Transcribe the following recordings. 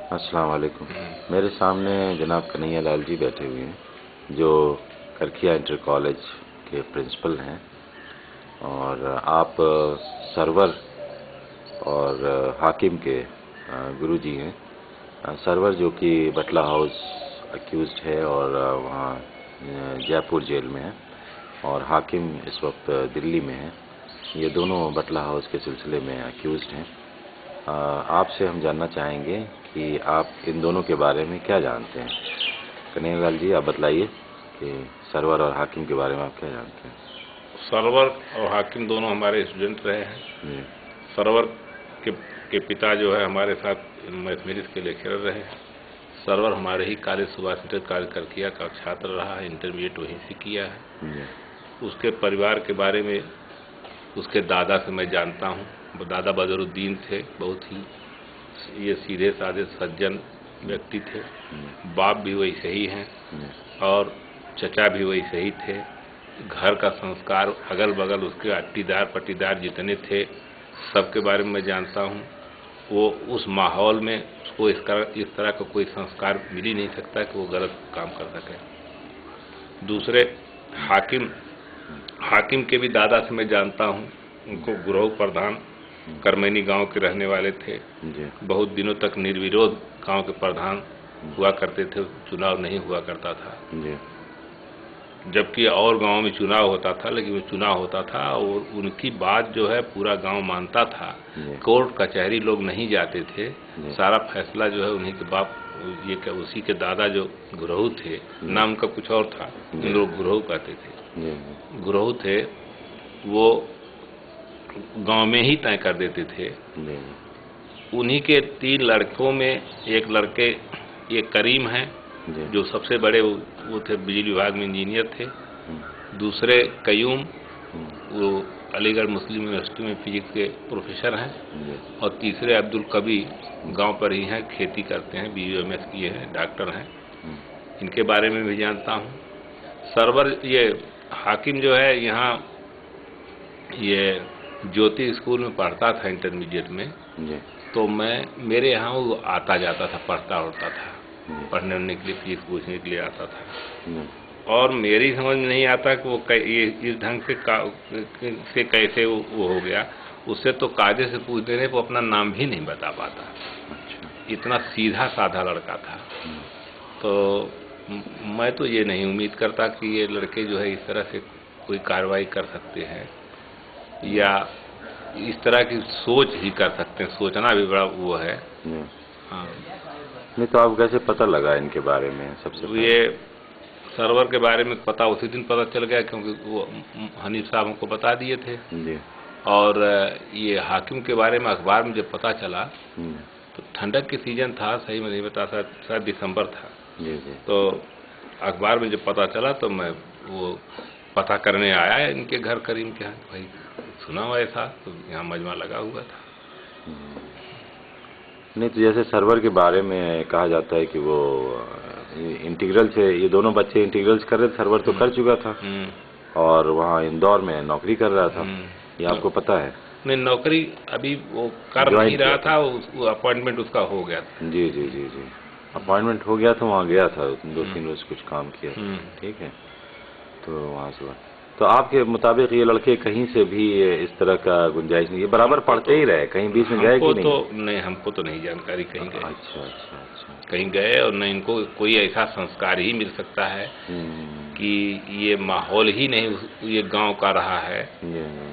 अस्सलाम वालेकुम। मेरे सामने जनाब कन्हैया लाल जी बैठे हुए हैं जो करखिया इंटर कॉलेज के प्रिंसिपल हैं, और आप सरवर और हाकिम के गुरुजी हैं। सरवर जो कि बटला हाउस अक्यूज़्ड है और वहाँ जयपुर जेल में है, और हाकिम इस वक्त दिल्ली में है। ये दोनों बटला हाउस के सिलसिले में अक्यूज़्ड हैं। आपसे हम जानना चाहेंगे कि आप इन दोनों के बारे में क्या जानते हैं। कन्हैया लाल जी, आप बतलाइए कि सरवर और हाकिम के बारे में आप क्या जानते हैं। सरवर और हाकिम दोनों हमारे स्टूडेंट रहे हैं। सरवर के पिता जो है हमारे साथ मैथमेटिक्स के लेक्चरर रहे हैं। सरवर हमारे ही कॉलेज सुभाष इंटर कॉलेज करखिया का छात्र रहा है, इंटरमीडिएट वहीं से किया है। उसके परिवार के बारे में उसके दादा से मैं जानता हूँ। दादा बदरुद्दीन थे, बहुत ही ये सीधे साधे सज्जन व्यक्ति थे। बाप भी वैसे ही हैं और चचा भी वैसे ही थे। घर का संस्कार, अगल बगल उसके अट्टीदार पट्टीदार जितने थे सबके बारे में मैं जानता हूँ। वो उस माहौल में उसको इस तरह का कोई संस्कार मिल ही नहीं सकता कि वो गलत काम कर सके। दूसरे हाकिम के भी दादा से मैं जानता हूँ। उनको गुरहु प्रधान करमैनी गांव के रहने वाले थे। बहुत दिनों तक निर्विरोध गांव के प्रधान हुआ करते थे, चुनाव नहीं हुआ करता था। जबकि और गांव में चुनाव होता था, लेकिन वो चुनाव होता था और उनकी बात जो है पूरा गांव मानता था। कोर्ट कचहरी लोग नहीं जाते थे, सारा फैसला जो है उन्हीं के बाप, ये उसी के दादा जो गुरहु थे, नाम का कुछ और था, इन लोग गुरहु कहते थे, गुरहु थे, वो गांव में ही तय कर देते थे। उन्हीं के 3 लड़कों में एक लड़के, ये करीम हैं जो सबसे बड़े, वो थे बिजली विभाग में इंजीनियर थे। दूसरे कयूम, वो अलीगढ़ मुस्लिम यूनिवर्सिटी में फिजिक्स के प्रोफेसर हैं। और तीसरे अब्दुल कबीर, गांव पर ही हैं, खेती करते हैं, BUMS किए हैं, डॉक्टर हैं। इनके बारे में भी जानता हूँ। सरवर, ये हाकिम जो है यहाँ ये ज्योति स्कूल में पढ़ता था इंटरमीडिएट में, तो मेरे यहाँ वो आता जाता था, पढ़ता उड़ता था, पढ़ने उड़ने के लिए, फीस पूछने के लिए आता था। और मेरी समझ में नहीं आता कि वो इस ढंग से कैसे वो हो गया। उससे तो कायदे से पूछ देने पर अपना नाम भी नहीं बता पाता। इतना सीधा साधा लड़का था। तो मैं तो ये नहीं उम्मीद करता कि ये लड़के जो है इस तरह से कोई कार्रवाई कर सकते हैं या इस तरह की सोच ही कर सकते हैं। सोचना भी बड़ा वो है। हाँ, नहीं तो आप कैसे पता लगा इनके बारे में? सबसे ये सरवर के बारे में पता उसी दिन पता चल गया, क्योंकि वो हनीफ साहब हमको बता दिए थे। और ये हाकिम के बारे में अखबार में जब पता चला तो ठंडक के सीजन था, सही में नहीं बता, शायद दिसंबर था। तो अखबार में जब पता चला तो मैं वो पता करने आया इनके घर करीम के यहाँ। भाई सुना हुआ ऐसा, तो यहाँ मजमा लगा हुआ था। नहीं तो जैसे सरवर के बारे में कहा जाता है कि वो इंटीग्रल से, ये दोनों बच्चे इंटीग्रल्स कर रहे थे, सरवर तो कर चुका था और वहाँ इंदौर में नौकरी कर रहा था। ये आपको पता है? नहीं, नौकरी अभी वो कर नहीं रहा था, वो अपॉइंटमेंट उसका हो गया था। जी जी जी जी, अपॉइंटमेंट हो गया था, वहाँ गया था, 2-3 रोज कुछ काम किया। ठीक है, तो वहाँ से तो आपके मुताबिक ये लड़के कहीं से भी इस तरह का गुंजाइश नहीं, ये बराबर पढ़ते ही रहे, कहीं बीच में गए कि नहीं? तो नहीं, हमको तो नहीं जानकारी कहीं गए। अच्छा अच्छा अच्छा, कहीं गए और न इनको कोई ऐसा संस्कार ही मिल सकता है कि ये माहौल ही नहीं ये गांव का रहा है।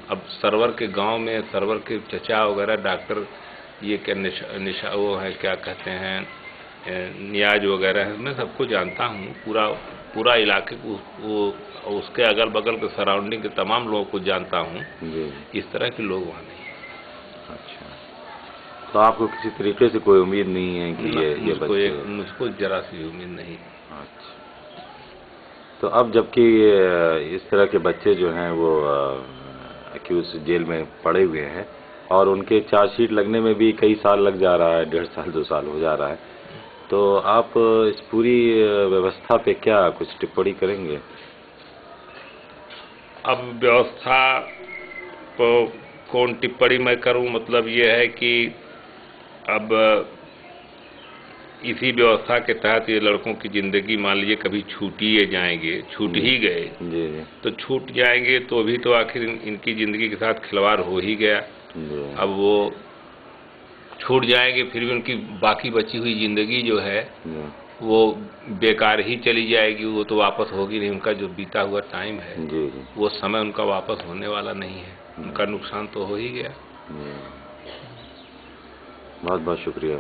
अब सरवर के गांव में सरवर के चचा वगैरह डॉक्टर, ये क्या निशा वो है, क्या कहते हैं, नियाज वगैरह, मैं सबको जानता हूँ। पूरा इलाके को, उसके अगल बगल के सराउंडिंग के तमाम लोगों को जानता हूँ। इस तरह के लोग वहाँ नहीं। अच्छा, तो आपको किसी तरीके से कोई उम्मीद नहीं है कि ये मुझको जरा सी उम्मीद नहीं। अच्छा, तो अब जबकि इस तरह के बच्चे जो हैं वो अक्यूज जेल में पड़े हुए हैं और उनके चार्जशीट लगने में भी कई साल लग जा रहा है, 1.5 साल 2 साल हो जा रहा है, तो आप इस पूरी व्यवस्था पे क्या कुछ टिप्पणी करेंगे? अब व्यवस्था को कौन टिप्पणी मैं करूं, मतलब ये है कि अब इसी व्यवस्था के तहत ये लड़कों की ज़िंदगी मान लीजिए कभी छूट ही जाएंगे, छूट ही गए जी। तो छूट जाएंगे तो भी तो आखिर इनकी ज़िंदगी के साथ खिलवाड़ हो ही गया। अब वो छूट जाएंगे फिर भी उनकी बाकी बची हुई ज़िंदगी जो है वो बेकार ही चली जाएगी, वो तो वापस होगी नहीं। उनका जो बीता हुआ टाइम है वो समय उनका वापस होने वाला नहीं है, उनका नुकसान तो हो ही गया। बहुत बहुत शुक्रिया।